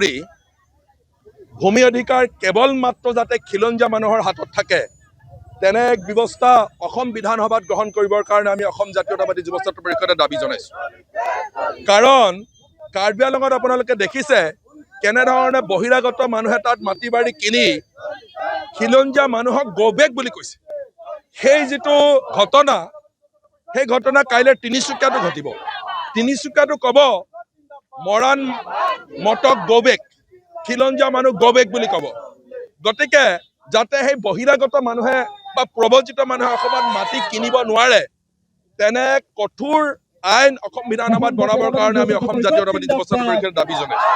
জুৰি ভূমি অধিকাৰ কেৱল মাত্ৰ যাতে খিলঞ্জীয়া মানুহৰ হাতত থাকে তেনে এক ব্যৱস্থা অসম বিধানসভাত গ্ৰহণ কৰিবৰ কাৰণে আমি অসম জাতীয়তাবাদী যুৱ ছাত্ৰ পৰিষদে দাবী জনাইছোঁ। কাৰণ কাৰ্বি আংলঙত আপোনালোকে দেখিছে কেনেধৰণে বহিৰাগত মানুহে তাত মাটি বাৰী কিনি খিলঞ্জীয়া মানুহক গবেক বুলি কৈছে। সেই যিটো ঘটনা সেই ঘটনা কাইলৈ তিনিচুকীয়াতো ঘটিব। তিনিচুকীয়াতো ক'ব মৰাণ মটক গবেক, খিলঞ্জীয়া মানুহ গবেক বুলি ক'ব। গতিকে যাতে সেই বহিৰাগত মানুহে বা প্ৰব্ৰজিত মানুহে অসমত মাটি কিনিব নোৱাৰে তেনে কঠোৰ আইন অসম বিধানসভাত বনাবৰ কাৰণে আমি অসম জাতীয়তাবাদী যুৱ ছাত্ৰ পৰিষদে দাবী জনাইছোঁ।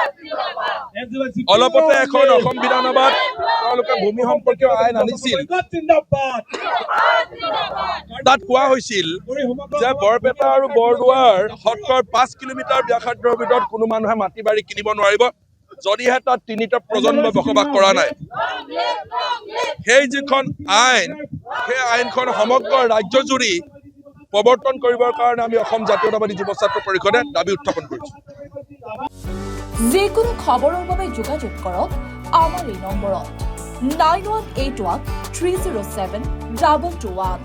অলপতে এখন অসম বিধানসভাত তেওঁলোকে ভূমি সম্পৰ্কীয় আইন আনিছিল। তাত কোৱা হৈছিল যে বৰপেটা আৰু বৰদোৱাৰ সত্ৰৰ 5 কিলোমিটাৰ ব্যাসাৰ্ধৰ ভিতৰত কোনো মানুহে মাটি বাৰী কিনিব নোৱাৰিব যদিহে তাত তিনিটা প্ৰজন্ম বসবাস কৰা নাই। সেই যিখন আইন সেই আইনখন সমগ্ৰ ৰাজ্যজুৰি প্ৰৱৰ্তন কৰিবৰ কাৰণে আমি অসম জাতীয়তাবাদী যুৱ ছাত্ৰ পৰিষদে দাবী উত্থাপন কৰিছোঁ। যিকোনো খবৰৰ বাবে যোগাযোগ কৰক আমাৰ এই নম্বৰত 9181 307 2221।